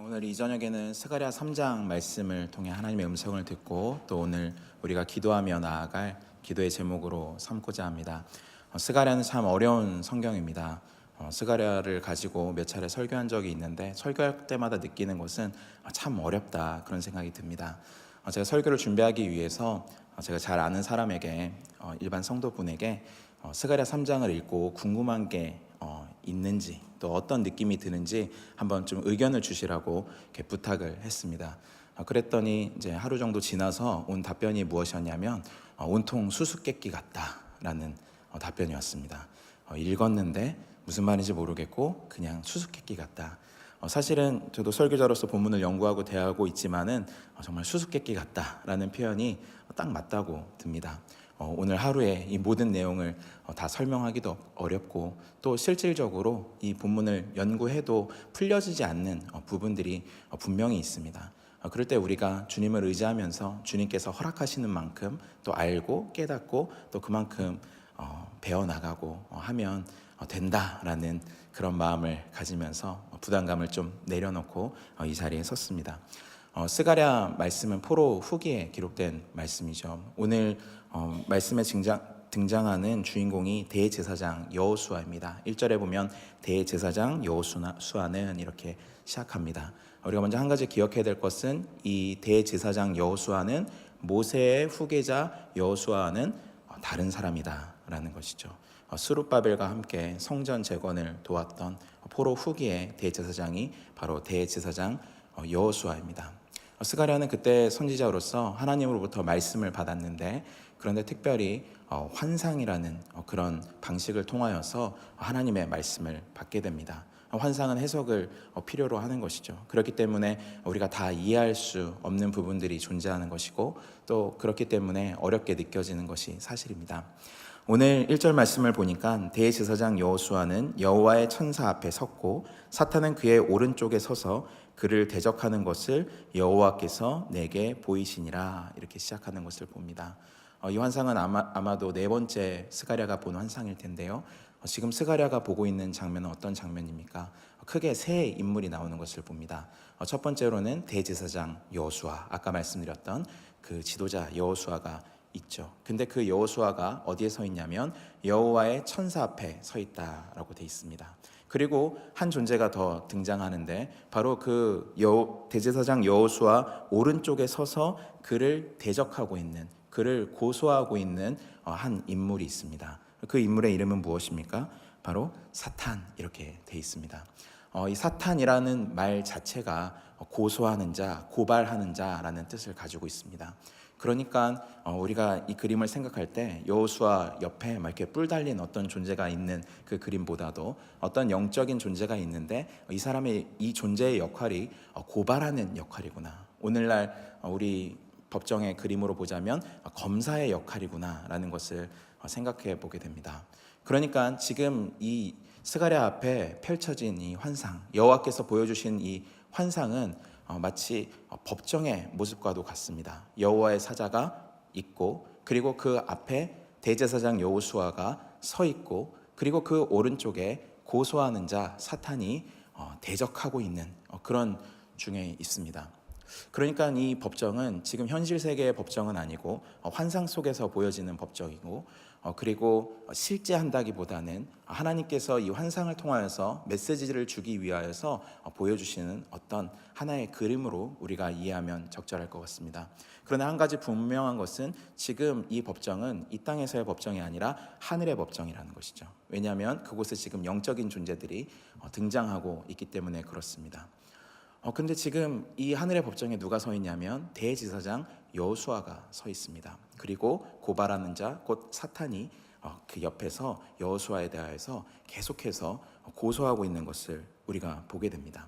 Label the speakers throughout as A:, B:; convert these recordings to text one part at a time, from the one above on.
A: 오늘 이 저녁에는 스가랴 3장 말씀을 통해 하나님의 음성을 듣고 또 오늘 우리가 기도하며 나아갈 기도의 제목으로 삼고자 합니다. 스가랴는 참 어려운 성경입니다. 스가랴를 가지고 몇 차례 설교한 적이 있는데 설교할 때마다 느끼는 것은 참 어렵다 그런 생각이 듭니다. 제가 설교를 준비하기 위해서 제가 잘 아는 사람에게 일반 성도분에게 스가랴 3장을 읽고 궁금한 게 있는지 또 어떤 느낌이 드는지 한번 좀 의견을 주시라고 이렇게 부탁을 했습니다. 그랬더니 이제 하루 정도 지나서 온 답변이 무엇이었냐면 온통 수수께끼 같다라는 답변이 왔습니다. 읽었는데 무슨 말인지 모르겠고 그냥 수수께끼 같다. 사실은 저도 설교자로서 본문을 연구하고 대하고 있지만은 정말 수수께끼 같다라는 표현이 딱 맞다고 듭니다. 오늘 하루에 이 모든 내용을 다 설명하기도 어렵고 또 실질적으로 이 본문을 연구해도 풀려지지 않는 부분들이 분명히 있습니다. 그럴 때 우리가 주님을 의지하면서 주님께서 허락하시는 만큼 또 알고 깨닫고 또 그만큼 배워나가고 하면 된다라는 그런 마음을 가지면서 부담감을 좀 내려놓고 이 자리에 섰습니다. 스가랴 말씀은 포로 후기에 기록된 말씀이죠. 오늘 말씀에 등장하는 주인공이 대제사장 여호수아입니다. 1절에 보면 대제사장 여호수아는 이렇게 시작합니다. 우리가 먼저 한 가지 기억해야 될 것은 이 대제사장 여호수아는 모세의 후계자 여호수아는 다른 사람이다라는 것이죠. 스룹바벨과 함께 성전 재건을 도왔던 포로 후기의 대제사장이 바로 대제사장 여호수아입니다. 스가랴는 그때 선지자로서 하나님으로부터 말씀을 받았는데 그런데 특별히 환상이라는 그런 방식을 통하여서 하나님의 말씀을 받게 됩니다. 환상은 해석을 필요로 하는 것이죠. 그렇기 때문에 우리가 다 이해할 수 없는 부분들이 존재하는 것이고 또 그렇기 때문에 어렵게 느껴지는 것이 사실입니다. 오늘 1절 말씀을 보니까 대제사장 여호수아는 여호와의 천사 앞에 섰고 사탄은 그의 오른쪽에 서서 그를 대적하는 것을 여호와께서 내게 보이시니라 이렇게 시작하는 것을 봅니다. 이 환상은 아마도 네 번째 스가랴가 본 환상일 텐데요. 지금 스가랴가 보고 있는 장면은 어떤 장면입니까? 크게 세 인물이 나오는 것을 봅니다. 첫 번째로는 대제사장 여호수아, 아까 말씀드렸던 그 지도자 여호수아가 있죠. 근데 그 여호수아가 어디에 서 있냐면 여호와의 천사 앞에 서 있다라고 돼 있습니다. 그리고 한 존재가 더 등장하는데 바로 그 대제사장 여호수아 오른쪽에 서서 그를 대적하고 있는, 그를 고소하고 있는 한 인물이 있습니다. 그 인물의 이름은 무엇입니까? 바로 사탄 이렇게 돼 있습니다. 이 사탄이라는 말 자체가 고소하는 자, 고발하는 자라는 뜻을 가지고 있습니다. 그러니까 우리가 이 그림을 생각할 때 여호수아 옆에 막 이렇게 뿔 달린 어떤 존재가 있는 그 그림보다도 어떤 영적인 존재가 있는데 이 사람의 이 존재의 역할이 고발하는 역할이구나. 오늘날 우리 법정의 그림으로 보자면 검사의 역할이구나라는 것을 생각해 보게 됩니다. 그러니까 지금 이 스가랴 앞에 펼쳐진 이 환상, 여호와께서 보여주신 이 환상은 마치 법정의 모습과도 같습니다. 여호와의 사자가 있고 그리고 그 앞에 대제사장 여호수아가 서 있고 그리고 그 오른쪽에 고소하는 자 사탄이 대적하고 있는 그런 중에 있습니다. 그러니까 이 법정은 지금 현실 세계의 법정은 아니고 환상 속에서 보여지는 법정이고 그리고 실제 한다기보다는 하나님께서 이 환상을 통하여서 메시지를 주기 위하여서 보여주시는 어떤 하나의 그림으로 우리가 이해하면 적절할 것 같습니다. 그러나 한 가지 분명한 것은 지금 이 법정은 이 땅에서의 법정이 아니라 하늘의 법정이라는 것이죠. 왜냐하면 그곳에 지금 영적인 존재들이 등장하고 있기 때문에 그렇습니다. 근데 지금 이 하늘의 법정에 누가 서 있냐면 대제사장 여호수아가 서 있습니다. 그리고 고발하는 자 곧 사탄이 그 옆에서 여호수아에 대하여서 계속해서 고소하고 있는 것을 우리가 보게 됩니다.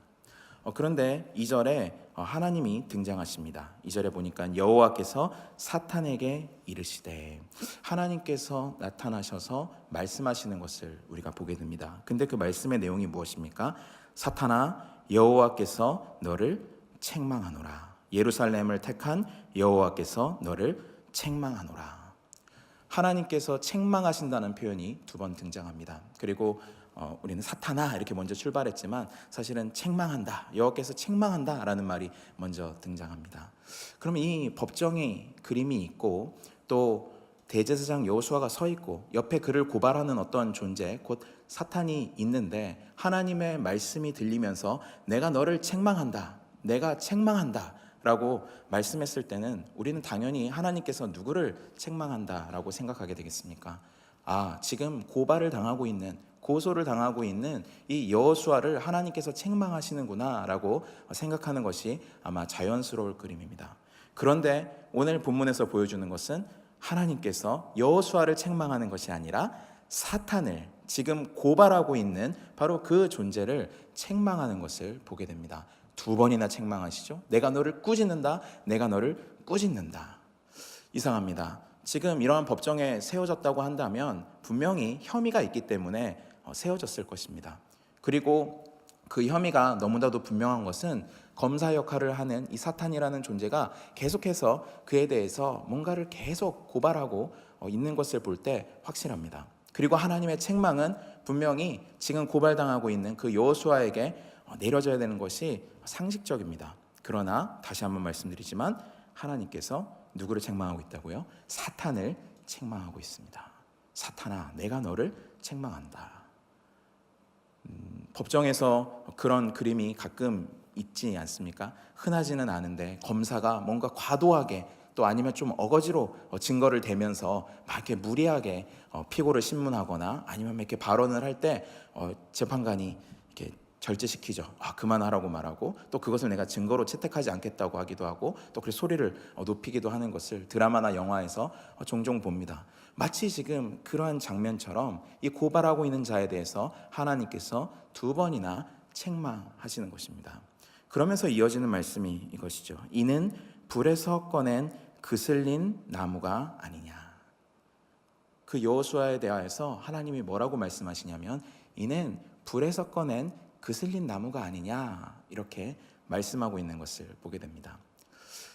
A: 그런데 2절에 하나님이 등장하십니다. 2절에 보니까 여호와께서 사탄에게 이르시되 하나님께서 나타나셔서 말씀하시는 것을 우리가 보게 됩니다. 근데 그 말씀의 내용이 무엇입니까? 사탄아 여호와께서 너를 책망하노라. 예루살렘을 택한 여호와께서 너를 책망하노라. 하나님께서 책망하신다는 표현이 두 번 등장합니다. 그리고 우리는 사탄아 이렇게 먼저 출발했지만 사실은 책망한다, 여호와께서 책망한다라는 말이 먼저 등장합니다. 그러면 이 법정의 그림이 있고 또 대제사장 여호수아가 서 있고 옆에 그를 고발하는 어떤 존재 곧 사탄이 있는데 하나님의 말씀이 들리면서 내가 너를 책망한다, 내가 책망한다 라고 말씀했을 때는 우리는 당연히 하나님께서 누구를 책망한다라고 생각하게 되겠습니까? 지금 고발을 당하고 있는, 고소를 당하고 있는 이 여호수아를 하나님께서 책망하시는구나 라고 생각하는 것이 아마 자연스러울 그림입니다. 그런데 오늘 본문에서 보여주는 것은 하나님께서 여호수아를 책망하는 것이 아니라 사탄을, 지금 고발하고 있는 바로 그 존재를 책망하는 것을 보게 됩니다. 두 번이나 책망하시죠. 내가 너를 꾸짖는다, 내가 너를 꾸짖는다. 이상합니다. 지금 이러한 법정에 세워졌다고 한다면 분명히 혐의가 있기 때문에 세워졌을 것입니다. 그리고 그 혐의가 너무나도 분명한 것은 검사 역할을 하는 이 사탄이라는 존재가 계속해서 그에 대해서 뭔가를 계속 고발하고 있는 것을 볼 때 확실합니다. 그리고 하나님의 책망은 분명히 지금 고발당하고 있는 그 여호수아에게 내려져야 되는 것이 상식적입니다. 그러나 다시 한번 말씀드리지만 하나님께서 누구를 책망하고 있다고요? 사탄을 책망하고 있습니다. 사탄아, 내가 너를 책망한다. 법정에서 그런 그림이 가끔 있지 않습니까? 흔하지는 않은데 검사가 뭔가 과도하게 또 아니면 좀 어거지로 증거를 대면서 막 이렇게 무리하게 피고를 신문하거나 아니면 이렇게 발언을 할 때 재판관이 이렇게 절제시키죠. 그만하라고 말하고 또 그것을 내가 증거로 채택하지 않겠다고 하기도 하고 또 그래서 소리를 높이기도 하는 것을 드라마나 영화에서 종종 봅니다. 마치 지금 그러한 장면처럼 이 고발하고 있는 자에 대해서 하나님께서 두 번이나 책망하시는 것입니다. 그러면서 이어지는 말씀이 이것이죠. 이는 불에서 꺼낸 그슬린 나무가 아니냐. 그 여호수아에 대하여서 하나님이 뭐라고 말씀하시냐면 이는 불에서 꺼낸 그슬린 나무가 아니냐 이렇게 말씀하고 있는 것을 보게 됩니다.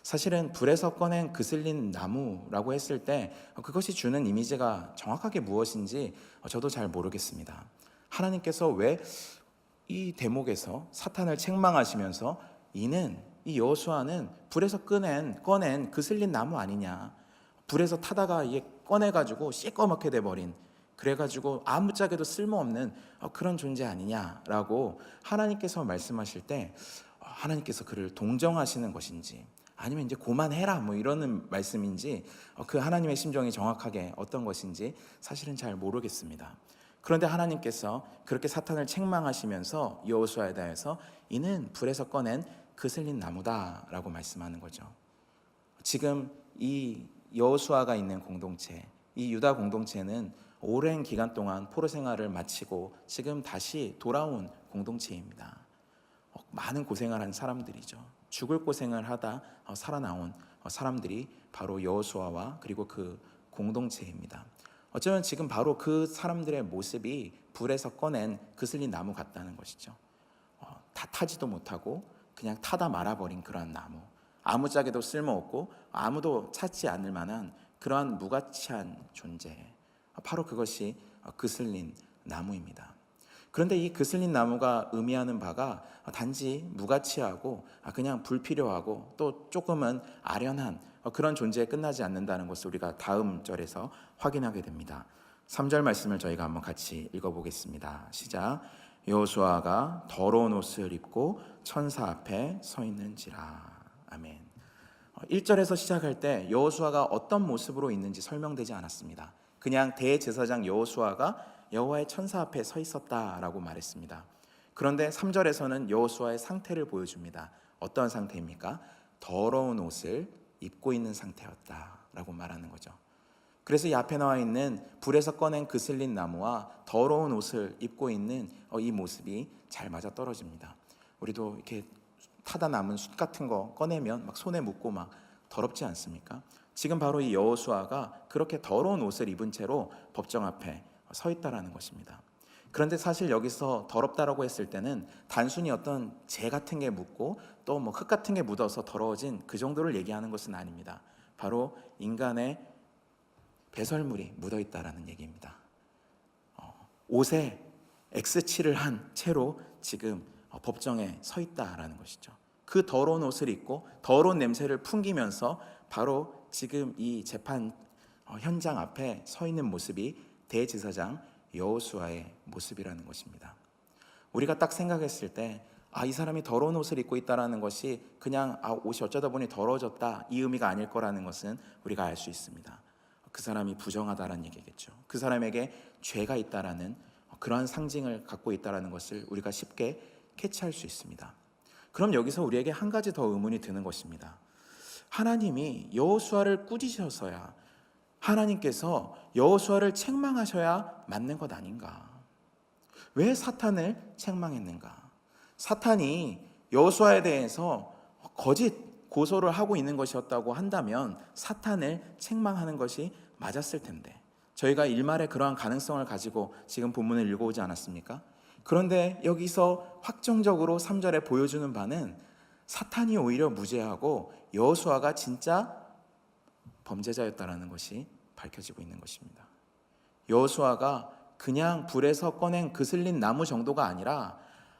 A: 사실은 불에서 꺼낸 그슬린 나무라고 했을 때 그것이 주는 이미지가 정확하게 무엇인지 저도 잘 모르겠습니다. 하나님께서 왜 이 대목에서 사탄을 책망하시면서 이는 이 여호수아는 불에서 꺼낸 그슬린 나무 아니냐, 불에서 타다가 이게 꺼내가지고 시꺼멓게 돼버린, 그래가지고 아무짝에도 쓸모없는 그런 존재 아니냐라고 하나님께서 말씀하실 때 하나님께서 그를 동정하시는 것인지 아니면 이제 고만해라 뭐 이러는 말씀인지 그 하나님의 심정이 정확하게 어떤 것인지 사실은 잘 모르겠습니다. 그런데 하나님께서 그렇게 사탄을 책망하시면서 여호수아에 대해서 이는 불에서 꺼낸 그슬린 나무다라고 말씀하는 거죠. 지금 이 여호수아가 있는 공동체, 이 유다 공동체는 오랜 기간 동안 포로 생활을 마치고 지금 다시 돌아온 공동체입니다. 많은 고생을 한 사람들이죠. 죽을 고생을 하다 살아나온 사람들이 바로 여호수아와 그리고 그 공동체입니다. 어쩌면 지금 바로 그 사람들의 모습이 불에서 꺼낸 그슬린 나무 같다는 것이죠. 다 타지도 못하고 그냥 타다 말아버린 그러한 나무, 아무짝에도 쓸모없고 아무도 찾지 않을 만한 그러한 무가치한 존재, 바로 그것이 그슬린 나무입니다. 그런데 이 그슬린 나무가 의미하는 바가 단지 무가치하고 그냥 불필요하고 또 조금은 아련한 그런 존재에 끝나지 않는다는 것을 우리가 다음 절에서 확인하게 됩니다. 3절 말씀을 저희가 한번 같이 읽어보겠습니다. 시작. 여호수아가 더러운 옷을 입고 천사 앞에 서 있는지라. 아멘. 1절에서 시작할 때 여호수아가 어떤 모습으로 있는지 설명되지 않았습니다. 그냥 대제사장 여호수아가 여호와의 천사 앞에 서 있었다라고 말했습니다. 그런데 3절에서는 여호수아의 상태를 보여줍니다. 어떤 상태입니까? 더러운 옷을 입고 있는 상태였다라고 말하는 거죠. 그래서 이 앞에 나와 있는 불에서 꺼낸 그슬린 나무와 더러운 옷을 입고 있는 이 모습이 잘 맞아 떨어집니다. 우리도 이렇게 타다 남은 숯 같은 거 꺼내면 막 손에 묻고 막 더럽지 않습니까? 지금 바로 이 여호수아가 그렇게 더러운 옷을 입은 채로 법정 앞에 서 있다라는 것입니다. 그런데 사실 여기서 더럽다라고 했을 때는 단순히 어떤 재 같은 게 묻고 또 뭐 흙 같은 게 묻어서 더러워진 그 정도를 얘기하는 것은 아닙니다. 바로 인간의 배설물이 묻어 있다라는 얘기입니다. 옷에 X칠을 한 채로 지금 법정에 서 있다라는 것이죠. 그 더러운 옷을 입고 더러운 냄새를 풍기면서 바로 지금 이 재판 현장 앞에 서 있는 모습이 대제사장 여호수아의 모습이라는 것입니다. 우리가 딱 생각했을 때 이 사람이 더러운 옷을 입고 있다는 것이 그냥 옷이 어쩌다 보니 더러워졌다 이 의미가 아닐 거라는 것은 우리가 알 수 있습니다. 그 사람이 부정하다라는 얘기겠죠. 그 사람에게 죄가 있다라는 그러한 상징을 갖고 있다라는 것을 우리가 쉽게 캐치할 수 있습니다. 그럼 여기서 우리에게 한 가지 더 의문이 드는 것입니다. 하나님이 여호수아를 꾸짖으셔서야, 하나님께서 여호수아를 책망하셔야 맞는 것 아닌가? 왜 사탄을 책망했는가? 사탄이 여호수아에 대해서 거짓 고소를 하고 있는 것이었다고 한다면 사탄을 책망하는 것이 맞았을 텐데, 저희가 일말의 그러한 가능성을 가지고 지금 본문을 읽어오지 않았습니까? 그런데 여기서 확정적으로 3절에 보여주는 바는 사탄이 오히려 무죄하고 여호수아가 진짜 범죄자였다는 것이 밝혀지고 있는 것입니다. 여호수아가 그냥 불에서 꺼낸 그슬린 나무 정도가 아니라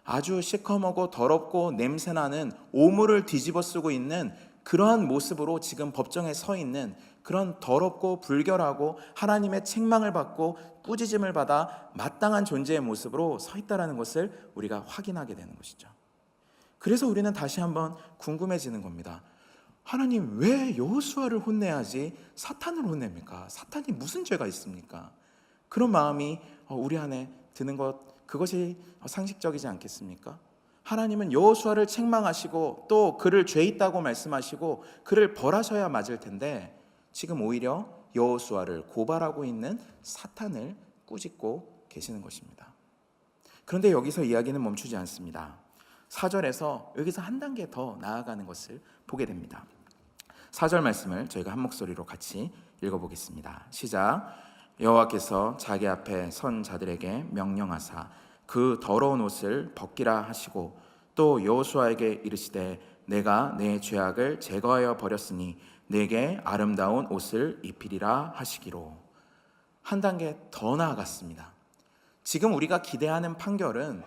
A: 아주 시커멓고 더럽고 냄새나는 오물을 뒤집어 쓰고 있는 그러한 모습으로 지금 법정에 서 있는 그런 더럽고 불결하고 하나님의 책망을 받고 꾸짖음을 받아 마땅한 존재의 모습으로 서 있다는 것을 우리가 확인하게 되는 것이죠. 그래서 우리는 다시 한번 궁금해지는 겁니다. 하나님, 왜 여호수아를 혼내야지 사탄을 혼냅니까? 사탄이 무슨 죄가 있습니까? 그런 마음이 우리 안에 드는 것, 그것이 상식적이지 않겠습니까? 하나님은 여호수아를 책망하시고 또 그를 죄 있다고 말씀하시고 그를 벌하셔야 맞을 텐데 지금 오히려 여호수아를 고발하고 있는 사탄을 꾸짖고 계시는 것입니다. 그런데 여기서 이야기는 멈추지 않습니다. 4절에서 여기서 한 단계 더 나아가는 것을 보게 됩니다. 4절 말씀을 저희가 한 목소리로 같이 읽어보겠습니다. 시작. 여호와께서 자기 앞에 선 자들에게 명령하사 그 더러운 옷을 벗기라 하시고 또 여호수아에게 이르시되 내가 내 죄악을 제거하여 버렸으니 내게 아름다운 옷을 입히리라 하시기로. 한 단계 더 나아갔습니다. 지금 우리가 기대하는 판결은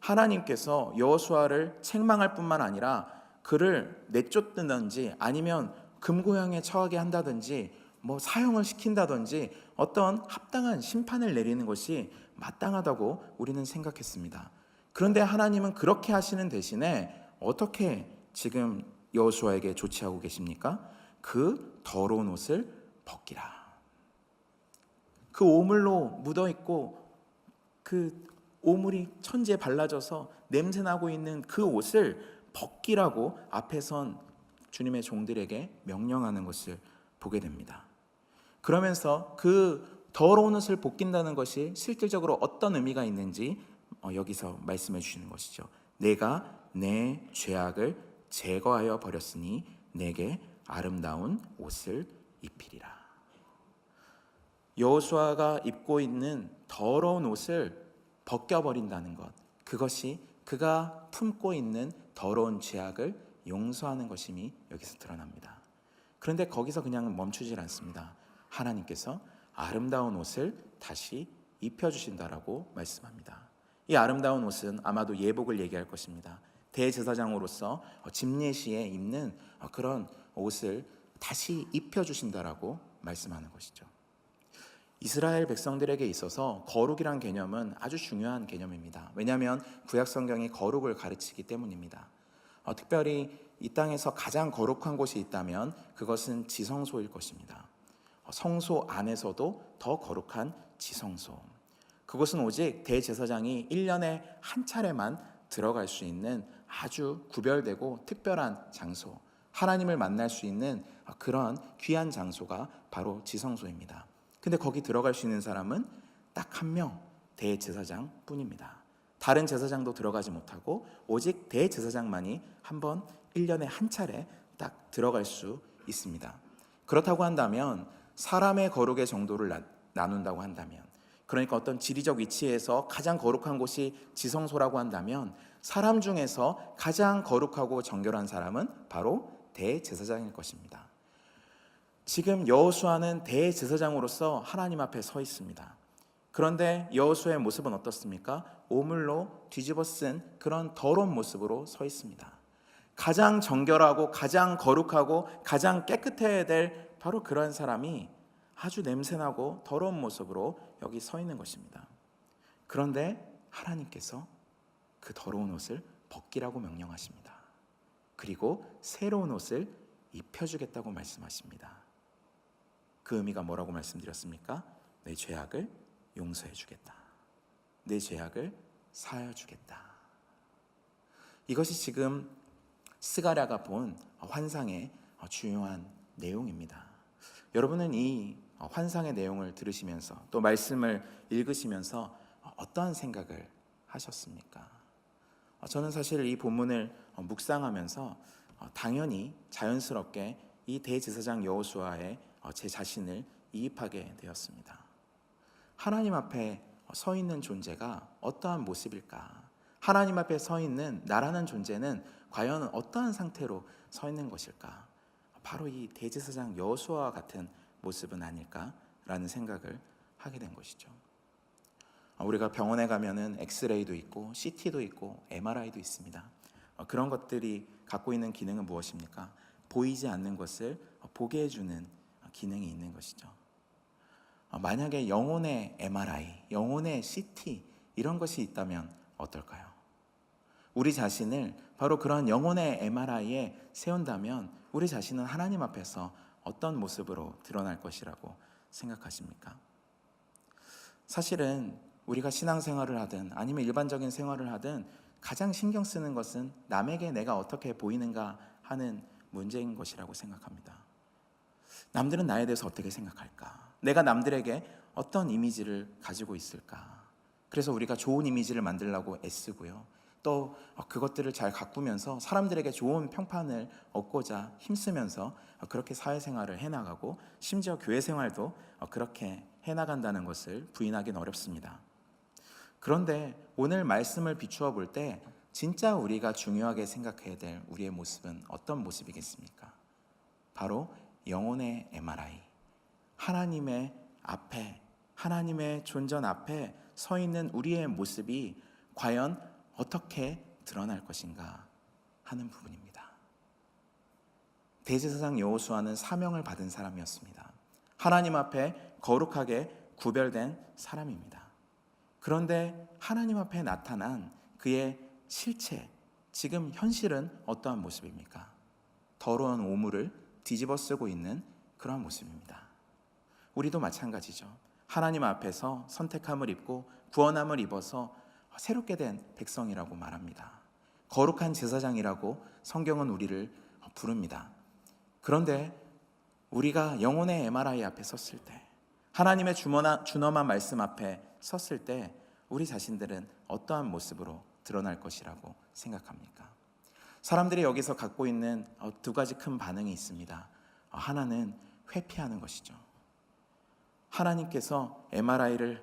A: 하나님께서 여호수아를 책망할 뿐만 아니라 그를 내쫓든지 아니면 금고형에 처하게 한다든지 사형을 시킨다든지 어떤 합당한 심판을 내리는 것이 마땅하다고 우리는 생각했습니다. 그런데 하나님은 그렇게 하시는 대신에 어떻게 지금 여호수아에게 조치하고 계십니까? 그 더러운 옷을 벗기라. 그 오물로 묻어있고 그 오물이 천지에 발라져서 냄새나고 있는 그 옷을 벗기라고 앞에 선 주님의 종들에게 명령하는 것을 보게 됩니다. 그러면서 그 더러운 옷을 벗긴다는 것이 실질적으로 어떤 의미가 있는지 여기서 말씀해 주시는 것이죠. 내가 내 죄악을 제거하여 버렸으니 내게 아름다운 옷을 입히리라. 여호수아가 입고 있는 더러운 옷을 벗겨버린다는 것, 그것이 그가 품고 있는 더러운 죄악을 용서하는 것임이 여기서 드러납니다. 그런데 거기서 그냥 멈추질 않습니다. 하나님께서 아름다운 옷을 다시 입혀주신다라고 말씀합니다. 이 아름다운 옷은 아마도 예복을 얘기할 것입니다. 대제사장으로서 집례시에 입는 그런 옷을 다시 입혀주신다라고 말씀하는 것이죠. 이스라엘 백성들에게 있어서 거룩이란 개념은 아주 중요한 개념입니다. 왜냐하면 구약 성경이 거룩을 가르치기 때문입니다. 특별히 이 땅에서 가장 거룩한 곳이 있다면 그것은 지성소일 것입니다. 성소 안에서도 더 거룩한 지성소. 그것은 오직 대제사장이 1년에 한 차례만 들어갈 수 있는 아주 구별되고 특별한 장소, 하나님을 만날 수 있는 그런 귀한 장소가 바로 지성소입니다. 근데 거기 들어갈 수 있는 사람은 딱 한 명, 대제사장 뿐입니다. 다른 제사장도 들어가지 못하고 오직 대제사장만이 한 번 1년에 한 차례 딱 들어갈 수 있습니다. 그렇다고 한다면 사람의 거룩의 정도를 나눈다고 한다면, 그러니까 어떤 지리적 위치에서 가장 거룩한 곳이 지성소라고 한다면 사람 중에서 가장 거룩하고 정결한 사람은 바로 대제사장일 것입니다. 지금 여호수아는 대제사장으로서 하나님 앞에 서 있습니다. 그런데 여호수아의 모습은 어떻습니까? 오물로 뒤집어 쓴 그런 더러운 모습으로 서 있습니다. 가장 정결하고 가장 거룩하고 가장 깨끗해야 될 바로 그런 사람이 아주 냄새나고 더러운 모습으로 여기 서 있는 것입니다. 그런데 하나님께서 그 더러운 옷을 벗기라고 명령하십니다. 그리고 새로운 옷을 입혀주겠다고 말씀하십니다. 그 의미가 뭐라고 말씀드렸습니까? 내 죄악을 용서해주겠다. 내 죄악을 사하여주겠다. 이것이 지금 스가랴가 본 환상의 중요한 내용입니다. 여러분은 이 환상의 내용을 들으시면서 또 말씀을 읽으시면서 어떠한 생각을 하셨습니까? 저는 사실 이 본문을 묵상하면서 당연히 자연스럽게 이 대제사장 여호수아에 제 자신을 이입하게 되었습니다. 하나님 앞에 서 있는 존재가 어떠한 모습일까? 하나님 앞에 서 있는 나라는 존재는 과연 어떠한 상태로 서 있는 것일까? 바로 이 대제사장 여호수아와 같은 모습은 아닐까라는 생각을 하게 된 것이죠. 우리가 병원에 가면은 엑스레이도 있고 CT도 있고 MRI도 있습니다. 그런 것들이 갖고 있는 기능은 무엇입니까? 보이지 않는 것을 보게 해주는 기능이 있는 것이죠. 만약에 영혼의 MRI, 영혼의 CT 이런 것이 있다면 어떨까요? 우리 자신을 바로 그런 영혼의 MRI에 세운다면 우리 자신은 하나님 앞에서 어떤 모습으로 드러날 것이라고 생각하십니까? 사실은 우리가 신앙생활을 하든 아니면 일반적인 생활을 하든 가장 신경 쓰는 것은 남에게 내가 어떻게 보이는가 하는 문제인 것이라고 생각합니다. 남들은 나에 대해서 어떻게 생각할까? 내가 남들에게 어떤 이미지를 가지고 있을까? 그래서 우리가 좋은 이미지를 만들려고 애쓰고요. 또 그것들을 잘 가꾸면서 사람들에게 좋은 평판을 얻고자 힘쓰면서 그렇게 사회생활을 해나가고 심지어 교회생활도 그렇게 해나간다는 것을 부인하기는 어렵습니다. 그런데 오늘 말씀을 비추어 볼 때 진짜 우리가 중요하게 생각해야 될 우리의 모습은 어떤 모습이겠습니까? 바로 영혼의 MRI, 하나님의 앞에, 하나님의 존전 앞에 서 있는 우리의 모습이 과연 어떻게 드러날 것인가 하는 부분입니다. 대제사장 여호수아는 사명을 받은 사람이었습니다. 하나님 앞에 거룩하게 구별된 사람입니다. 그런데 하나님 앞에 나타난 그의 실체, 지금 현실은 어떠한 모습입니까? 더러운 오물을 뒤집어 쓰고 있는 그런 모습입니다. 우리도 마찬가지죠. 하나님 앞에서 선택함을 입고 구원함을 입어서 새롭게 된 백성이라고 말합니다. 거룩한 제사장이라고 성경은 우리를 부릅니다. 그런데 우리가 영혼의 MRI 앞에 섰을 때, 하나님의 준엄한 말씀 앞에 섰을 때 우리 자신들은 어떠한 모습으로 드러날 것이라고 생각합니까? 사람들이 여기서 갖고 있는 두 가지 큰 반응이 있습니다. 하나는 회피하는 것이죠. 하나님께서 MRI는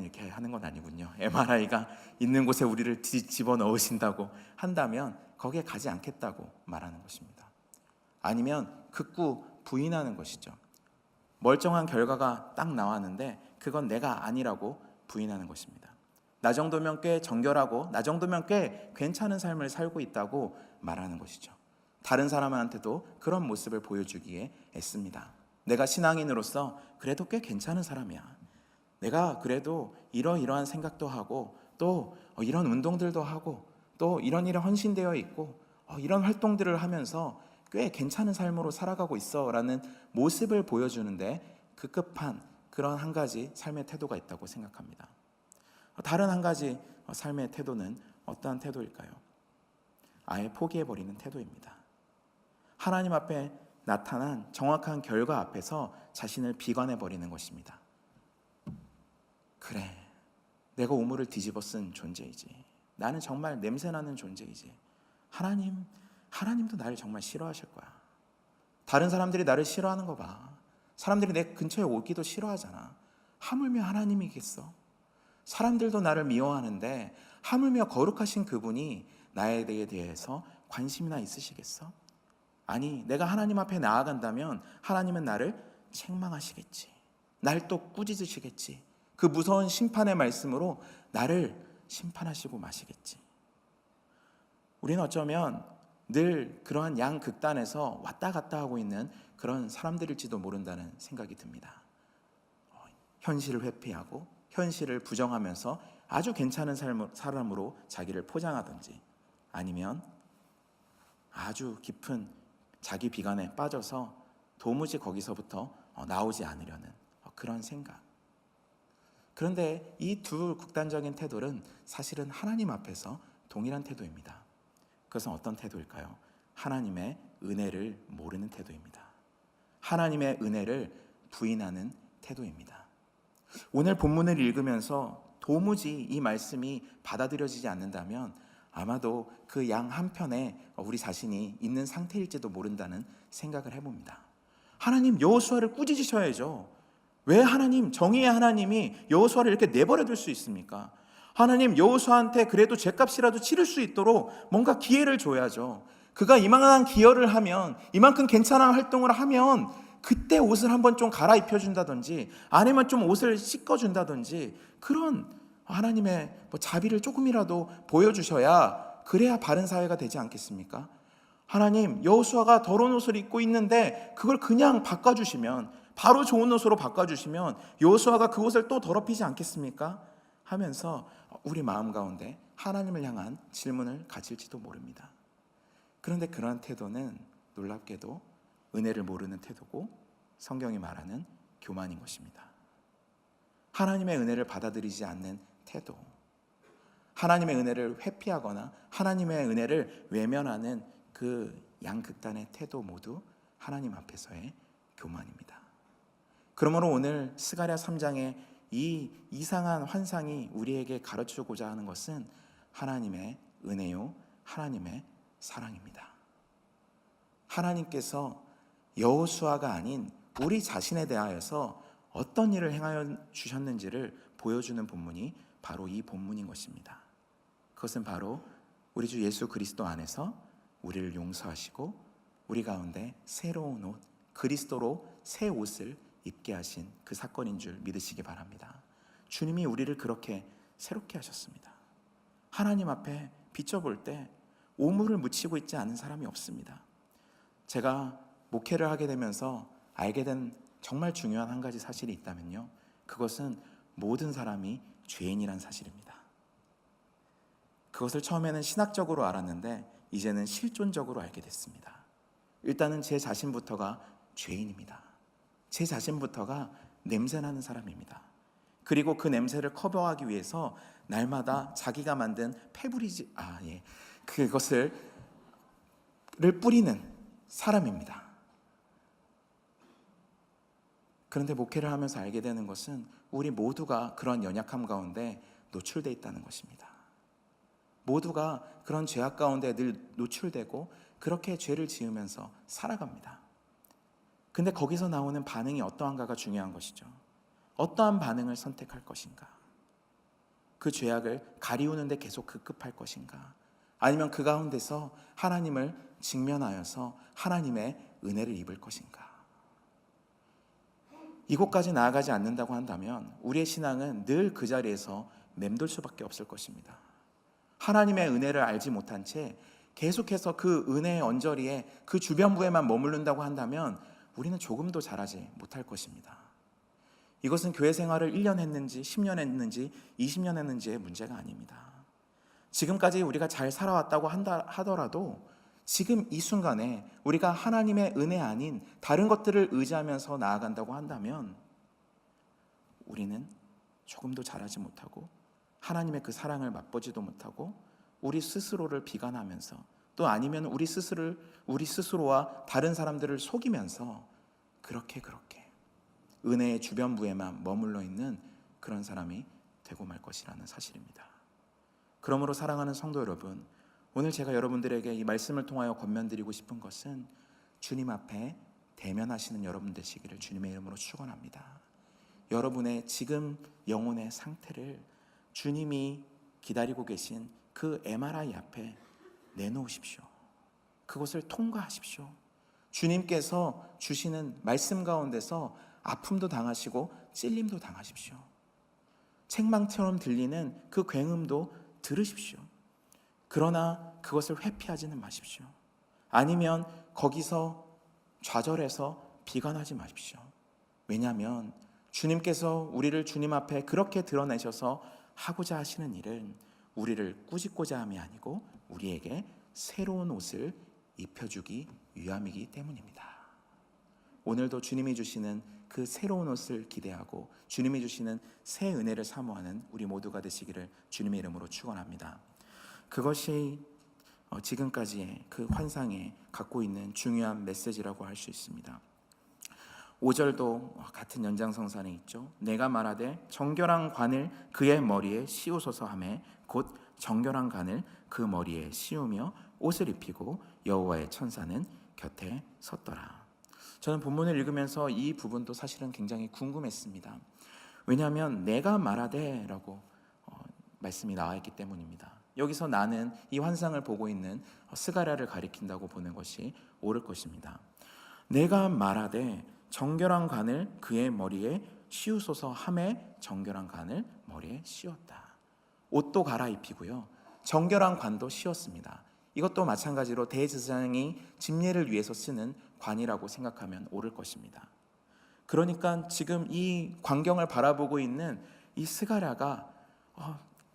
A: 이렇게 하는 건 아니군요. MRI가 있는 곳에 우리를 집어넣으신다고 한다면 거기에 가지 않겠다고 말하는 것입니다. 아니면 극구 부인하는 것이죠. 멀쩡한 결과가 딱 나왔는데 그건 내가 아니라고 부인하는 것입니다. 나 정도면 꽤 정결하고 나 정도면 꽤 괜찮은 삶을 살고 있다고 말하는 것이죠. 다른 사람한테도 그런 모습을 보여주기에 애씁니다. 내가 신앙인으로서 그래도 꽤 괜찮은 사람이야. 내가 그래도 이러이러한 생각도 하고 또 이런 운동들도 하고 또 이런 일에 헌신되어 있고 이런 활동들을 하면서 꽤 괜찮은 삶으로 살아가고 있어 라는 모습을 보여주는데 급급한 그런 한 가지 삶의 태도가 있다고 생각합니다. 다른 한 가지 삶의 태도는 어떠한 태도일까요? 아예 포기해버리는 태도입니다. 하나님 앞에 나타난 정확한 결과 앞에서 자신을 비관해버리는 것입니다. 그래, 내가 오물을 뒤집어 쓴 존재이지. 나는 정말 냄새나는 존재이지. 하나님도 나를 정말 싫어하실 거야. 다른 사람들이 나를 싫어하는 거 봐. 사람들이 내 근처에 오기도 싫어하잖아. 하물며 하나님이겠어? 사람들도 나를 미워하는데 하물며 거룩하신 그분이 나에 대해서 관심이나 있으시겠어? 아니, 내가 하나님 앞에 나아간다면 하나님은 나를 책망하시겠지. 날 또 꾸짖으시겠지. 그 무서운 심판의 말씀으로 나를 심판하시고 마시겠지. 우리는 어쩌면 늘 그러한 양극단에서 왔다 갔다 하고 있는 그런 사람들일지도 모른다는 생각이 듭니다. 현실을 회피하고 현실을 부정하면서 아주 괜찮은 사람으로 자기를 포장하든지, 아니면 아주 깊은 자기 비관에 빠져서 도무지 거기서부터 나오지 않으려는 그런 생각. 그런데 이 두 극단적인 태도는 사실은 하나님 앞에서 동일한 태도입니다. 그것은 어떤 태도일까요? 하나님의 은혜를 모르는 태도입니다. 하나님의 은혜를 부인하는 태도입니다. 오늘 본문을 읽으면서 도무지 이 말씀이 받아들여지지 않는다면 아마도 그 양 한편에 우리 자신이 있는 상태일지도 모른다는 생각을 해봅니다. 하나님, 여호수아를 꾸짖으셔야죠. 왜 하나님, 정의의 하나님이 여호수아를 이렇게 내버려 둘 수 있습니까? 하나님, 여호수아한테 그래도 죗값이라도 치를 수 있도록 뭔가 기회를 줘야죠. 그가 이만한 기여를 하면, 이만큼 괜찮은 활동을 하면 그때 옷을 한번 좀 갈아입혀 준다든지, 아니면 좀 옷을 씻어 준다든지, 그런 하나님의 자비를 조금이라도 보여주셔야 그래야 바른 사회가 되지 않겠습니까? 하나님, 여호수아가 더러운 옷을 입고 있는데 그걸 그냥 바꿔주시면, 바로 좋은 옷으로 바꿔주시면 여호수아가 그 옷을 또 더럽히지 않겠습니까? 하면서 우리 마음 가운데 하나님을 향한 질문을 가질지도 모릅니다. 그런데 그러한 태도는 놀랍게도 은혜를 모르는 태도고 성경이 말하는 교만인 것입니다. 하나님의 은혜를 받아들이지 않는 태도, 하나님의 은혜를 회피하거나 하나님의 은혜를 외면하는 그 양극단의 태도 모두 하나님 앞에서의 교만입니다. 그러므로 오늘 스가랴 3장의 이 이상한 환상이 우리에게 가르치고자 하는 것은 하나님의 은혜요, 하나님의 사랑입니다. 하나님께서 여호수아가 아닌 우리 자신에 대하여서 어떤 일을 행하여 주셨는지를 보여주는 본문이 바로 이 본문인 것입니다. 그것은 바로 우리 주 예수 그리스도 안에서 우리를 용서하시고 우리 가운데 새로운 옷, 그리스도로 새 옷을 입게 하신 그 사건인 줄 믿으시기 바랍니다. 주님이 우리를 그렇게 새롭게 하셨습니다. 하나님 앞에 비춰볼 때 오물을 묻히고 있지 않은 사람이 없습니다. 제가 목회를 하게 되면서 알게 된 정말 중요한 한 가지 사실이 있다면요, 그것은 모든 사람이 죄인이란 사실입니다. 그것을 처음에는 신학적으로 알았는데 이제는 실존적으로 알게 됐습니다. 일단은 제 자신부터가 죄인입니다. 제 자신부터가 냄새나는 사람입니다. 그리고 그 냄새를 커버하기 위해서 날마다 자기가 만든 그것을 뿌리는 사람입니다. 그런데 목회를 하면서 알게 되는 것은 우리 모두가 그런 연약함 가운데 노출되어 있다는 것입니다. 모두가 그런 죄악 가운데 늘 노출되고 그렇게 죄를 지으면서 살아갑니다. 근데 거기서 나오는 반응이 어떠한가가 중요한 것이죠. 어떠한 반응을 선택할 것인가? 그 죄악을 가리우는데 계속 급급할 것인가? 아니면 그 가운데서 하나님을 직면하여서 하나님의 은혜를 입을 것인가? 이곳까지 나아가지 않는다고 한다면 우리의 신앙은 늘 그 자리에서 맴돌 수밖에 없을 것입니다. 하나님의 은혜를 알지 못한 채 계속해서 그 은혜의 언저리에 그 주변부에만 머무른다고 한다면 우리는 조금도 잘하지 못할 것입니다. 이것은 교회 생활을 1년 했는지 10년 했는지 20년 했는지의 문제가 아닙니다. 지금까지 우리가 잘 살아왔다고 하더라도 지금 이 순간에 우리가 하나님의 은혜 아닌 다른 것들을 의지하면서 나아간다고 한다면 우리는 조금도 잘하지 못하고 하나님의 그 사랑을 맛보지도 못하고 우리 스스로를 비관하면서, 또 아니면 우리 스스로와 다른 사람들을 속이면서 그렇게 은혜의 주변부에만 머물러 있는 그런 사람이 되고 말 것이라는 사실입니다. 그러므로 사랑하는 성도 여러분, 오늘 제가 여러분들에게 이 말씀을 통하여 권면드리고 싶은 것은 주님 앞에 대면하시는 여러분 되시기를 주님의 이름으로 축원합니다. 여러분의 지금 영혼의 상태를 주님이 기다리고 계신 그 MRI 앞에 내놓으십시오. 그것을 통과하십시오. 주님께서 주시는 말씀 가운데서 아픔도 당하시고 찔림도 당하십시오. 책망처럼 들리는 그 굉음도 들으십시오. 그러나 그것을 회피하지는 마십시오. 아니면 거기서 좌절해서 비관하지 마십시오. 왜냐하면 주님께서 우리를 주님 앞에 그렇게 드러내셔서 하고자 하시는 일은 우리를 꾸짖고자 함이 아니고 우리에게 새로운 옷을 입혀주기 위함이기 때문입니다. 오늘도 주님이 주시는 그 새로운 옷을 기대하고 주님이 주시는 새 은혜를 사모하는 우리 모두가 되시기를 주님의 이름으로 축원합니다. 그것이 지금까지의 그 환상에 갖고 있는 중요한 메시지라고 할 수 있습니다. 5절도 같은 연장성산에 있죠. 내가 말하되 정결한 관을 그의 머리에 씌우소서 하매 곧 정결한 관을 그 머리에 씌우며 옷을 입히고 여호와의 천사는 곁에 섰더라. 저는 본문을 읽으면서 이 부분도 사실은 굉장히 궁금했습니다. 왜냐하면 내가 말하되 라고 말씀이 나와 있기 때문입니다. 여기서 나는 이 환상을 보고 있는 스가랴를 가리킨다고 보는 것이 옳을 것입니다. 내가 말하되 정결한 관을 그의 머리에 씌우소서 하매 정결한 관을 머리에 씌웠다. 옷도 갈아입히고요, 정결한 관도 씌웠습니다. 이것도 마찬가지로 대제사장이 집례를 위해서 쓰는 관이라고 생각하면 옳을 것입니다. 그러니까 지금 이 광경을 바라보고 있는 이 스가랴가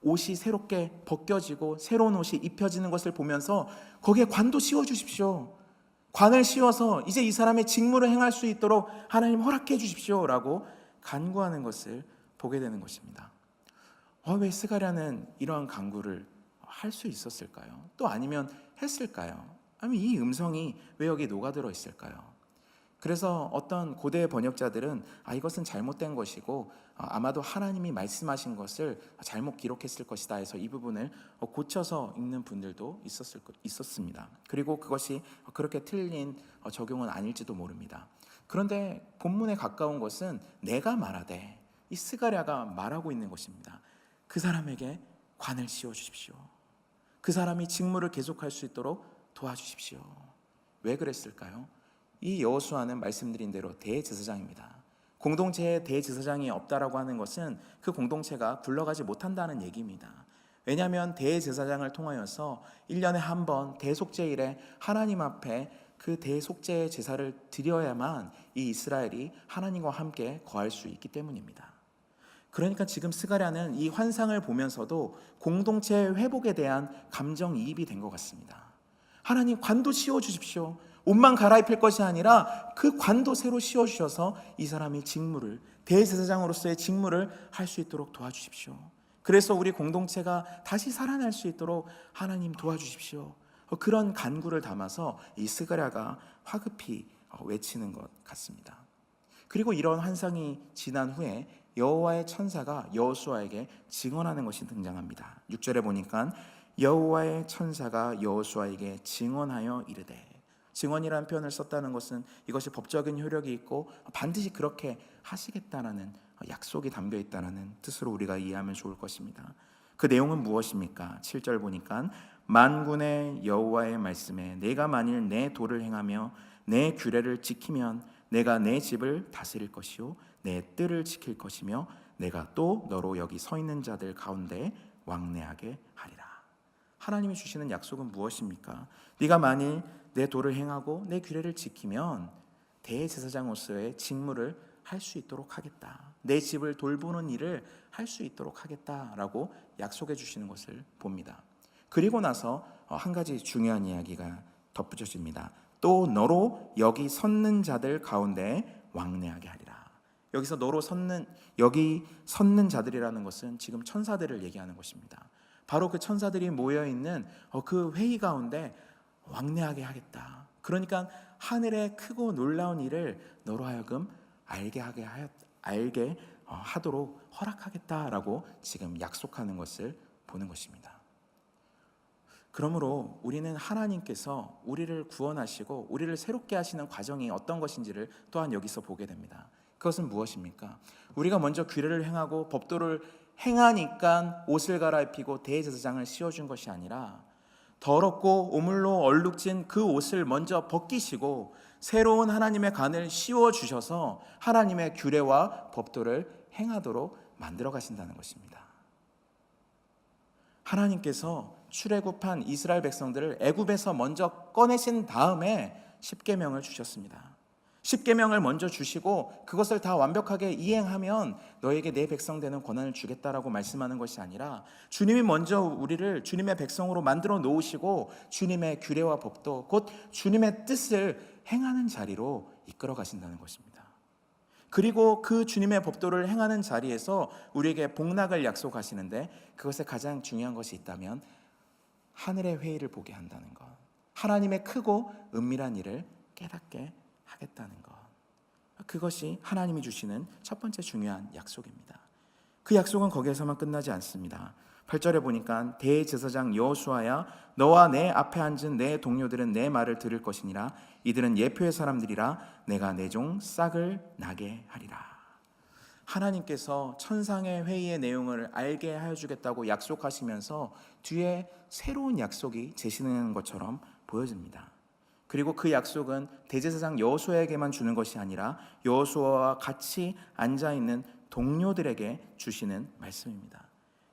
A: 옷이 새롭게 벗겨지고 새로운 옷이 입혀지는 것을 보면서 거기에 관도 씌워주십시오. 관을 씌워서 이제 이 사람의 직무를 행할 수 있도록 하나님 허락해 주십시오 라고 간구하는 것을 보게 되는 것입니다. 왜 스가랴는 이러한 간구를 할 수 있었을까요? 또 아니면 했을까요? 아니면 이 음성이 왜 여기 녹아들어 있을까요? 그래서 어떤 고대 번역자들은 이것은 잘못된 것이고 아마도 하나님이 말씀하신 것을 잘못 기록했을 것이다 해서 이 부분을 고쳐서 읽는 분들도 있었습니다. 그리고 그것이 그렇게 틀린 적용은 아닐지도 모릅니다. 그런데 본문에 가까운 것은 내가 말하되, 이 스가랴가 말하고 있는 것입니다. 그 사람에게 관을 씌워주십시오. 그 사람이 직무를 계속할 수 있도록 도와주십시오. 왜 그랬을까요? 이 여호수아는 말씀드린 대로 대제사장입니다. 공동체에 대제사장이 없다라고 하는 것은 그 공동체가 굴러가지 못한다는 얘기입니다. 왜냐하면 대제사장을 통하여서 1년에 한 번 대속죄일에 하나님 앞에 그 대속죄의 제사를 드려야만 이 이스라엘이 하나님과 함께 거할 수 있기 때문입니다. 그러니까 지금 스가랴는 이 환상을 보면서도 공동체 회복에 대한 감정이입이 된 것 같습니다. 하나님, 관도 씌워주십시오. 옷만 갈아입힐 것이 아니라 그 관도 새로 씌워주셔서 이 사람이 직무를, 대제사장으로서의 직무를 할 수 있도록 도와주십시오. 그래서 우리 공동체가 다시 살아날 수 있도록 하나님 도와주십시오. 그런 간구를 담아서 이 스가랴가 화급히 외치는 것 같습니다. 그리고 이런 환상이 지난 후에 여호와의 천사가 여호수아에게 증언하는 것이 등장합니다. 6절에 보니까 여호와의 천사가 여호수아에게 증언하여 이르되, 증언이라는 표현을 썼다는 것은 이것이 법적인 효력이 있고 반드시 그렇게 하시겠다라는 약속이 담겨 있다는 뜻으로 우리가 이해하면 좋을 것입니다. 그 내용은 무엇입니까? 7절 보니까 만군의 여호와의 말씀에 내가 만일 내 도를 행하며 내 규례를 지키면 내가 내 집을 다스릴 것이요 내 뜰을 지킬 것이며 내가 또 너로 여기 서 있는 자들 가운데 왕래하게 하리라. 하나님이 주시는 약속은 무엇입니까? 네가 만일 내 도를 행하고 내 규례를 지키면 대제사장으로서의 직무를 할 수 있도록 하겠다. 내 집을 돌보는 일을 할 수 있도록 하겠다라고 약속해 주시는 것을 봅니다. 그리고 나서 한 가지 중요한 이야기가 덧붙여집니다. 또 너로 여기 섰는 자들 가운데 왕래하게 하리라. 여기서 너로 여기 섰는 자들이라는 것은 지금 천사들을 얘기하는 것입니다. 바로 그 천사들이 모여있는 그 회의 가운데 왕래하게 하겠다. 그러니까 하늘의 크고 놀라운 일을 너로 하여금 알게 하도록 허락하겠다라고 지금 약속하는 것을 보는 것입니다. 그러므로 우리는 하나님께서 우리를 구원하시고 우리를 새롭게 하시는 과정이 어떤 것인지를 또한 여기서 보게 됩니다. 그것은 무엇입니까? 우리가 먼저 규례를 행하고 법도를 행하니까 옷을 갈아입히고 대제사장을 씌워준 것이 아니라 더럽고 오물로 얼룩진 그 옷을 먼저 벗기시고 새로운 하나님의 관을 씌워주셔서 하나님의 규례와 법도를 행하도록 만들어 가신다는 것입니다. 하나님께서 출애굽한 이스라엘 백성들을 애굽에서 먼저 꺼내신 다음에 십계명을 주셨습니다. 십계명을 먼저 주시고 그것을 다 완벽하게 이행하면 너에게 내 백성 되는 권한을 주겠다라고 말씀하는 것이 아니라 주님이 먼저 우리를 주님의 백성으로 만들어 놓으시고 주님의 규례와 법도 곧 주님의 뜻을 행하는 자리로 이끌어 가신다는 것입니다. 그리고 그 주님의 법도를 행하는 자리에서 우리에게 복락을 약속하시는데 그것에 가장 중요한 것이 있다면 하늘의 회의를 보게 한다는 것, 하나님의 크고 은밀한 일을 깨닫게 하겠다는 것, 그것이 하나님이 주시는 첫 번째 중요한 약속입니다. 그 약속은 거기에서만 끝나지 않습니다. 8절에 보니까 대제사장 여호수아야 너와 내 앞에 앉은 내 동료들은 내 말을 들을 것이니라. 이들은 예표의 사람들이라. 내가 내 종 싹을 나게 하리라. 하나님께서 천상의 회의의 내용을 알게 하여 주겠다고 약속하시면서 뒤에 새로운 약속이 제시되는 것처럼 보여집니다. 그리고 그 약속은 대제사장 여호수아에게만 주는 것이 아니라 여호수아와 같이 앉아있는 동료들에게 주시는 말씀입니다.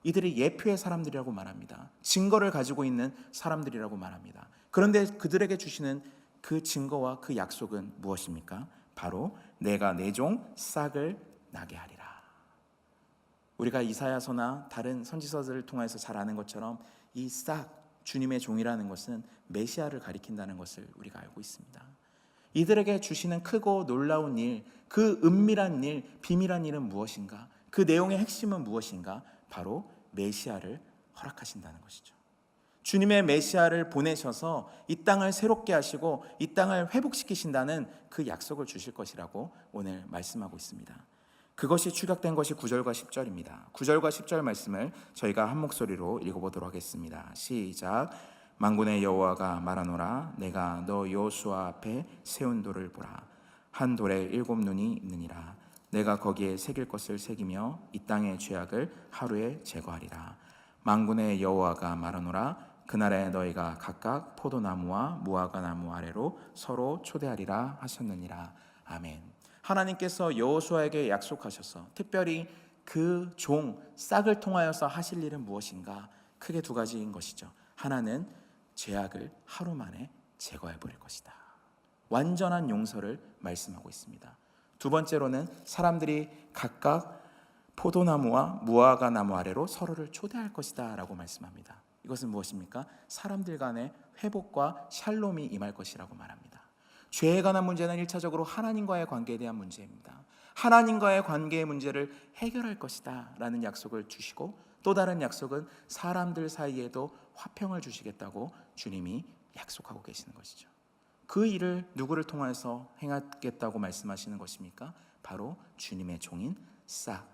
A: 이들이 예표의 사람들이라고 말합니다. 증거를 가지고 있는 사람들이라고 말합니다. 그런데 그들에게 주시는 그 증거와 그 약속은 무엇입니까? 바로 내가 내 종 싹을 나게 하리라. 우리가 이사야서나 다른 선지서들을 통해서 잘 아는 것처럼 이 싹, 주님의 종이라는 것은 메시아를 가리킨다는 것을 우리가 알고 있습니다. 이들에게 주시는 크고 놀라운 일, 그 은밀한 일, 비밀한 일은 무엇인가? 그 내용의 핵심은 무엇인가? 바로 메시아를 허락하신다는 것이죠. 주님의 메시아를 보내셔서 이 땅을 새롭게 하시고 이 땅을 회복시키신다는 그 약속을 주실 것이라고 오늘 말씀하고 있습니다. 그것이 축약된 것이 9절과 10절입니다. 9절과 10절 말씀을 저희가 한 목소리로 읽어보도록 하겠습니다. 시작. 만군의 여호와가 말하노라. 내가 너 여호수아 앞에 세운 돌을 보라. 한 돌에 7눈이 있느니라. 내가 거기에 새길 것을 새기며 이 땅의 죄악을 하루에 제거하리라. 만군의 여호와가 말하노라. 그날에 너희가 각각 포도나무와 무화과나무 아래로 서로 초대하리라 하셨느니라. 아멘. 하나님께서 여호수아에게 약속하셔서 특별히 그 종 싹을 통하여서 하실 일은 무엇인가? 크게 두 가지인 것이죠. 하나는 죄악을 하루 만에 제거해 버릴 것이다. 완전한 용서를 말씀하고 있습니다. 두 번째로는 사람들이 각각 포도나무와 무화과나무 아래로 서로를 초대할 것이다 라고 말씀합니다. 이것은 무엇입니까? 사람들 간의 회복과 샬롬이 임할 것이라고 말합니다. 죄에 관한 문제는 1차적으로 하나님과의 관계에 대한 문제입니다. 하나님과의 관계의 문제를 해결할 것이다 라는 약속을 주시고 또 다른 약속은 사람들 사이에도 화평을 주시겠다고 주님이 약속하고 계시는 것이죠. 그 일을 누구를 통해서 행하겠다고 말씀하시는 것입니까? 바로 주님의 종인 싹,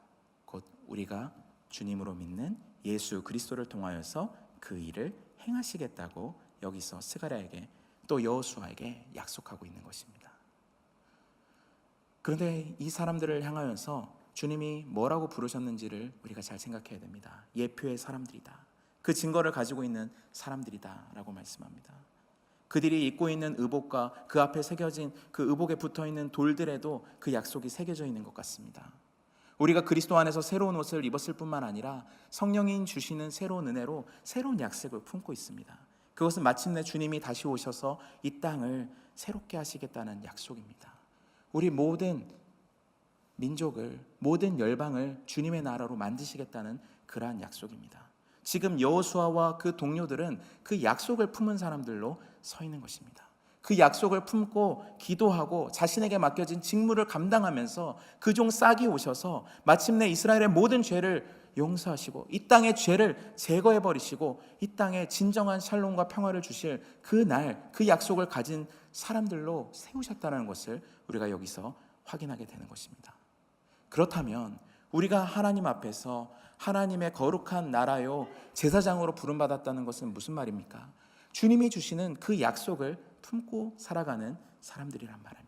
A: 곧 우리가 주님으로 믿는 예수 그리스도를 통하여서 그 일을 행하시겠다고 여기서 스가랴에게 또 여호수아에게 약속하고 있는 것입니다. 그런데 이 사람들을 향하여서 주님이 뭐라고 부르셨는지를 우리가 잘 생각해야 됩니다. 예표의 사람들이다. 그 증거를 가지고 있는 사람들이다 라고 말씀합니다. 그들이 입고 있는 의복과 그 앞에 새겨진 그 의복에 붙어있는 돌들에도 그 약속이 새겨져 있는 것 같습니다. 우리가 그리스도 안에서 새로운 옷을 입었을 뿐만 아니라 성령인 주시는 새로운 은혜로 새로운 약속을 품고 있습니다. 그것은 마침내 주님이 다시 오셔서 이 땅을 새롭게 하시겠다는 약속입니다. 우리 모든 민족을, 모든 열방을 주님의 나라로 만드시겠다는 그러한 약속입니다. 지금 여호수아와 그 동료들은 그 약속을 품은 사람들로 서 있는 것입니다. 그 약속을 품고 기도하고 자신에게 맡겨진 직무를 감당하면서 그 종 싹이 오셔서 마침내 이스라엘의 모든 죄를 용서하시고 이 땅의 죄를 제거해 버리시고 이 땅에 진정한 샬롬과 평화를 주실 그 날, 그 약속을 가진 사람들로 세우셨다는 것을 우리가 여기서 확인하게 되는 것입니다. 그렇다면 우리가 하나님 앞에서 하나님의 거룩한 나라요 제사장으로 부름받았다는 것은 무슨 말입니까? 주님이 주시는 그 약속을 품고 살아가는 사람들이란 말입니다.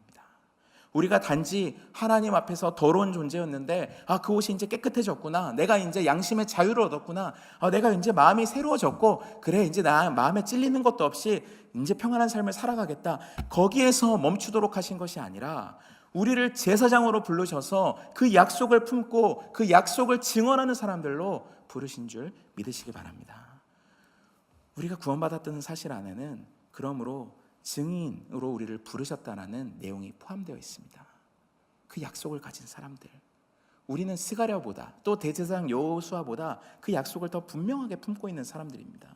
A: 우리가 단지 하나님 앞에서 더러운 존재였는데 그 옷이 이제 깨끗해졌구나, 내가 이제 양심의 자유를 얻었구나, 내가 이제 마음이 새로워졌고 그래 이제 나 마음에 찔리는 것도 없이 이제 평안한 삶을 살아가겠다, 거기에서 멈추도록 하신 것이 아니라 우리를 제사장으로 부르셔서 그 약속을 품고 그 약속을 증언하는 사람들로 부르신 줄 믿으시기 바랍니다. 우리가 구원받았다는 사실 안에는 그러므로 증인으로 우리를 부르셨다는 내용이 포함되어 있습니다. 그 약속을 가진 사람들, 우리는 스가랴보다 또 대제사장 여호수아보다 그 약속을 더 분명하게 품고 있는 사람들입니다.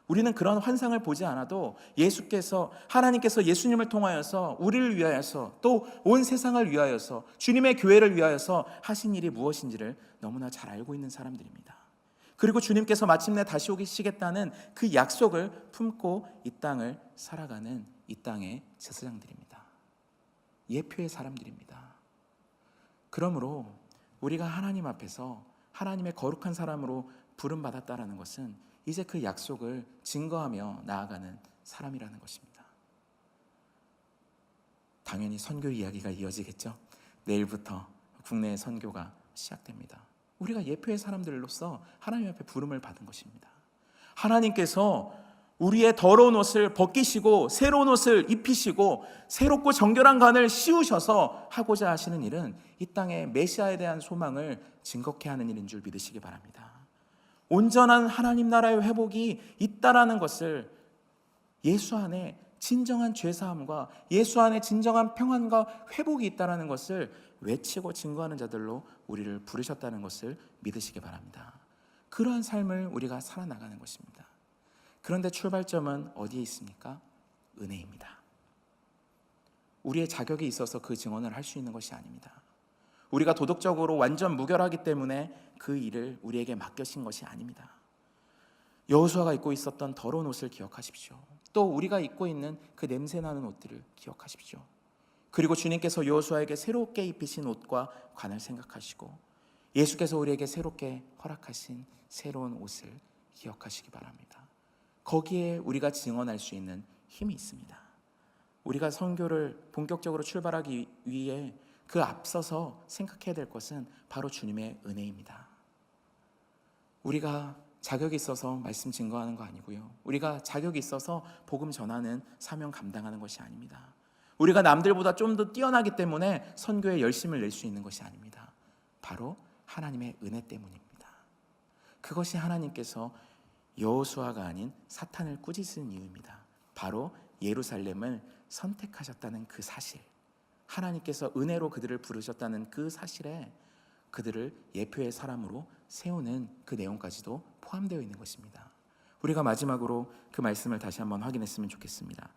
A: 우리는 그런 환상을 보지 않아도 하나님께서 예수님을 통하여서 우리를 위하여서 또 온 세상을 위하여서 주님의 교회를 위하여서 하신 일이 무엇인지를 너무나 잘 알고 있는 사람들입니다. 그리고 주님께서 마침내 다시 오시겠다는 그 약속을 품고 이 땅을 살아가는 이 땅의 제사장들입니다. 예표의 사람들입니다. 그러므로 우리가 하나님 앞에서 하나님의 거룩한 사람으로 부름받았다라는 것은 이제 그 약속을 증거하며 나아가는 사람이라는 것입니다. 당연히 선교 이야기가 이어지겠죠. 내일부터 국내의 선교가 시작됩니다. 우리가 예표의 사람들로서 하나님 앞에 부름을 받은 것입니다. 하나님께서 우리의 더러운 옷을 벗기시고 새로운 옷을 입히시고 새롭고 정결한 간을 씌우셔서 하고자 하시는 일은 이 땅에 메시아에 대한 소망을 증거케 하는 일인 줄 믿으시기 바랍니다. 온전한 하나님 나라의 회복이 있다라는 것을, 예수 안에 진정한 죄사함과 예수 안에 진정한 평안과 회복이 있다라는 것을 외치고 증거하는 자들로 우리를 부르셨다는 것을 믿으시기 바랍니다. 그러한 삶을 우리가 살아나가는 것입니다. 그런데 출발점은 어디에 있습니까? 은혜입니다. 우리의 자격이 있어서 그 증언을 할 수 있는 것이 아닙니다. 우리가 도덕적으로 완전 무결하기 때문에 그 일을 우리에게 맡겨진 것이 아닙니다. 여호수아가 입고 있었던 더러운 옷을 기억하십시오. 또 우리가 입고 있는 그 냄새나는 옷들을 기억하십시오. 그리고 주님께서 여호수아에게 새롭게 입히신 옷과 관을 생각하시고 예수께서 우리에게 새롭게 허락하신 새로운 옷을 기억하시기 바랍니다. 거기에 우리가 증언할 수 있는 힘이 있습니다. 우리가 선교를 본격적으로 출발하기 위해 그 앞서서 생각해야 될 것은 바로 주님의 은혜입니다. 우리가 자격이 있어서 말씀 증거하는 거 아니고요. 우리가 자격이 있어서 복음 전하는 사명 감당하는 것이 아닙니다. 우리가 남들보다 좀 더 뛰어나기 때문에 선교에 열심을 낼 수 있는 것이 아닙니다. 바로 하나님의 은혜 때문입니다. 그것이 하나님께서 여호수아가 아닌 사탄을 꾸짖은 이유입니다. 바로 예루살렘을 선택하셨다는 그 사실, 하나님께서 은혜로 그들을 부르셨다는 그 사실에 그들을 예표의 사람으로 세우는 그 내용까지도 포함되어 있는 것입니다. 우리가 마지막으로 그 말씀을 다시 한번 확인했으면 좋겠습니다.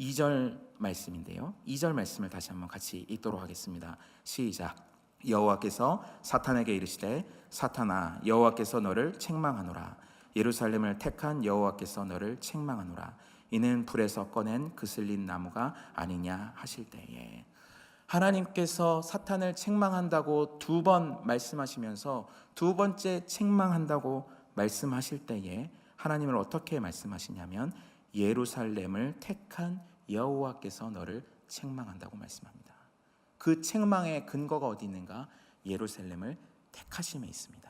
A: 2절 말씀인데요, 2절 말씀을 다시 한번 같이 읽도록 하겠습니다. 시작. 여호와께서 사탄에게 이르시되 사탄아, 여호와께서 너를 책망하노라. 예루살렘을 택한 여호와께서 너를 책망하노라. 이는 불에서 꺼낸 그슬린 나무가 아니냐 하실 때에, 하나님께서 사탄을 책망한다고 두 번 말씀하시면서 두 번째 책망한다고 말씀하실 때에 하나님을 어떻게 말씀하시냐면 예루살렘을 택한 여호와께서 너를 책망한다고 말씀합니다. 그 책망의 근거가 어디 있는가? 예루살렘을 택하심에 있습니다.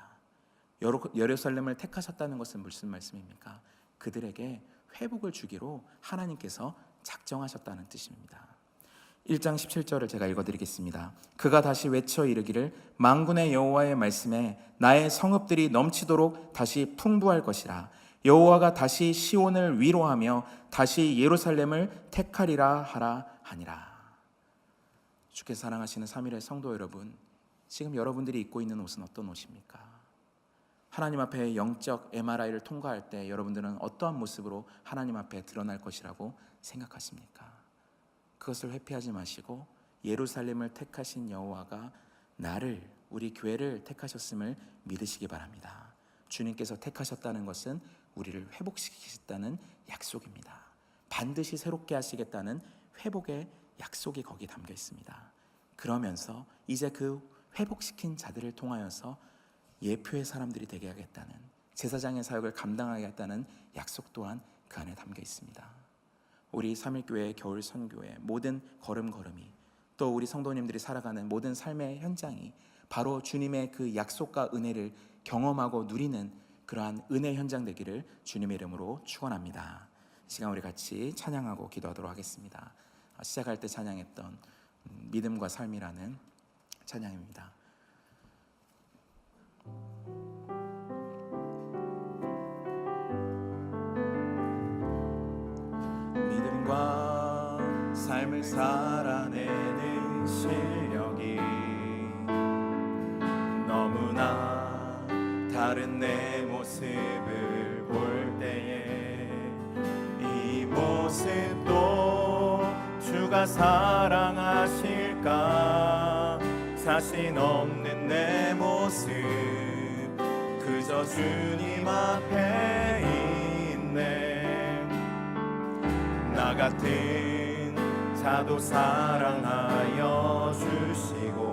A: 예루살렘을 택하셨다는 것은 무슨 말씀입니까? 그들에게 회복을 주기로 하나님께서 작정하셨다는 뜻입니다. 1장 17절을 제가 읽어드리겠습니다. 그가 다시 외쳐 이르기를 만군의 여호와의 말씀에 나의 성읍들이 넘치도록 다시 풍부할 것이라. 여호와가 다시 시온을 위로하며 다시 예루살렘을 택하리라 하라 하니라. 주께 사랑하시는 3일의 성도 여러분, 지금 여러분들이 입고 있는 옷은 어떤 옷입니까? 하나님 앞에 영적 MRI를 통과할 때 여러분들은 어떠한 모습으로 하나님 앞에 드러날 것이라고 생각하십니까? 그것을 회피하지 마시고 예루살렘을 택하신 여호와가 나를, 우리 교회를 택하셨음을 믿으시기 바랍니다. 주님께서 택하셨다는 것은 우리를 회복시키겠다는 약속입니다. 반드시 새롭게 하시겠다는 회복의 약속이 거기에 담겨 있습니다. 그러면서 이제 그 회복시킨 자들을 통하여서 예표의 사람들이 되게 하겠다는, 제사장의 사역을 감당하겠다는 약속 또한 그 안에 담겨 있습니다. 우리 3일교회 겨울 선교의 모든 걸음걸음이, 또 우리 성도님들이 살아가는 모든 삶의 현장이 바로 주님의 그 약속과 은혜를 경험하고 누리는 그러한 은혜 현장 되기를 주님의 이름으로 축원합니다. 이 시간 우리 같이 찬양하고 기도하도록 하겠습니다. 시작할 때 찬양했던 믿음과 삶이라는 찬양입니다. 믿음과 삶을 살아내는 실력이 너무나 다른 내 모습을 볼 때에 이 모습도 주가 사랑하실까? 자신 없는 내 모습 그저 주님 앞에 있네. 나 같은 자도 사랑하여 주시고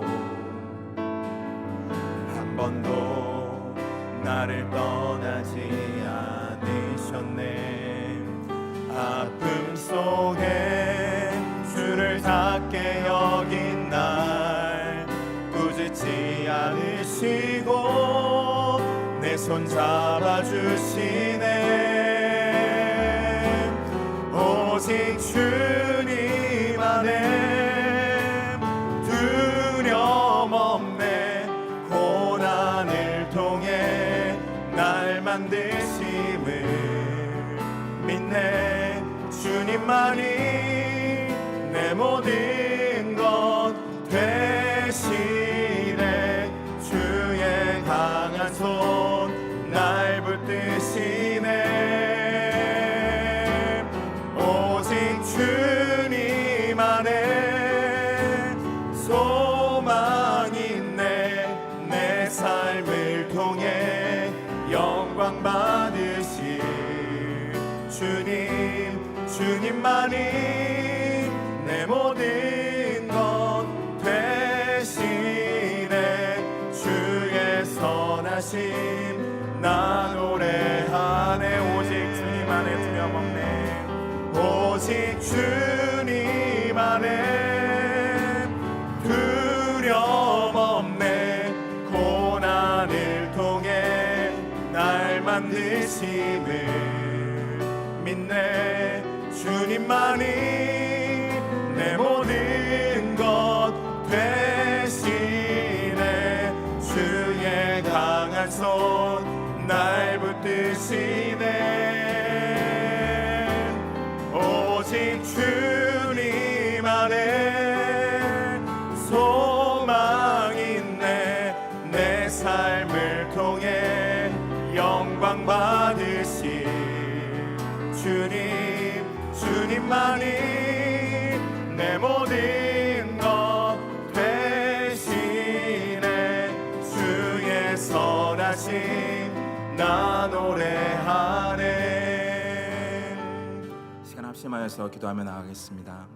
A: 한 번도 나를 떠나지 않으셨네. 아픔 속에 주를 닿게 여긴 날 꾸짖지 않으시고 내 손 잡아주시네. 오직 주님 안에 두려움 없네. 고난을 통해 날 만드심을 믿네. 주님만이 내 모든 것 되시네. 주의 강한 손 날 붙드시네. 오직 주님 안에 소망이 있네. 내 삶을 통해 영광 받으실 주님만이 내 모든 것 되시네. 주의 선하심 나 노래하네. 오직 주님 안에 두려움 없네. 오직 주님 안에 두려움 없네. 고난을 통해 날 만드심을 믿네. 주님만이 내 모든 것 되시네. 주의 강한 손 날 붙드시네. 오직 주님 안에 소망이 있네. 내 삶을 통해 영광 받으실 주님만이 내 모든 것 되시네. 주의 선하심 나 노래하네. 시간 합심하여서 기도하며 나가겠습니다.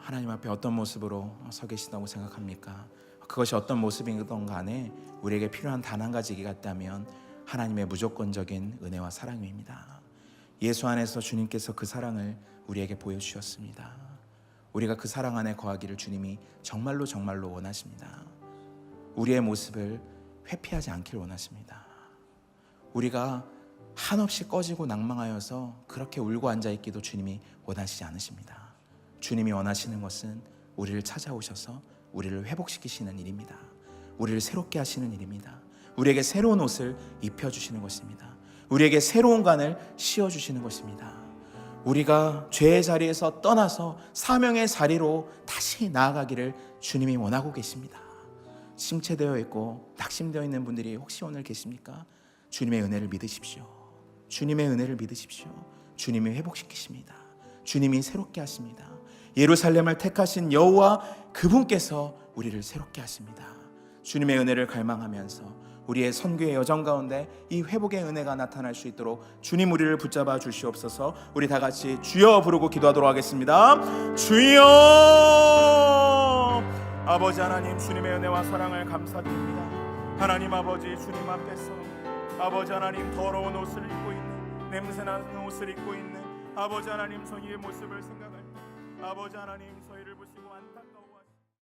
A: 하나님 앞에 어떤 모습으로 서 계신다고 생각합니까? 그것이 어떤 모습이든 간에 우리에게 필요한 단 한 가지가 있다면 하나님의 무조건적인 은혜와 사랑입니다. 예수 안에서 주님께서 그 사랑을 우리에게 보여주셨습니다. 우리가 그 사랑 안에 거하기를 주님이 정말로 원하십니다. 우리의 모습을 회피하지 않길 원하십니다. 우리가 한없이 꺼지고 낭망하여서 그렇게 울고 앉아있기도 주님이 원하시지 않으십니다. 주님이 원하시는 것은 우리를 찾아오셔서 우리를 회복시키시는 일입니다. 우리를 새롭게 하시는 일입니다. 우리에게 새로운 옷을 입혀주시는 것입니다. 우리에게 새로운 간을 씌워주시는 것입니다. 우리가 죄의 자리에서 떠나서 사명의 자리로 다시 나아가기를 주님이 원하고 계십니다. 심체되어 있고 낙심되어 있는 분들이 혹시 오늘 계십니까? 주님의 은혜를 믿으십시오. 주님의 은혜를 믿으십시오. 주님이 회복시키십니다. 주님이 새롭게 하십니다. 예루살렘을 택하신 여호와 그분께서 우리를 새롭게 하십니다. 주님의 은혜를 갈망하면서 우리의 선교의 여정 가운데 이 회복의 은혜가 나타날 수 있도록 주님 우리를 붙잡아 주시옵소서. 우리 다 같이 주여 부르고 기도하도록 하겠습니다. 주여! 아버지 하나님, 주님의 은혜와 사랑을 감사드립니다. 하나님 아버지, 주님 앞에서 아버지 하나님, 더러운 옷을 입고 있는, 냄새나는 옷을 입고 있는 아버지 하나님, 저희의 모습을 생각할 때 아버지 하나님, 저희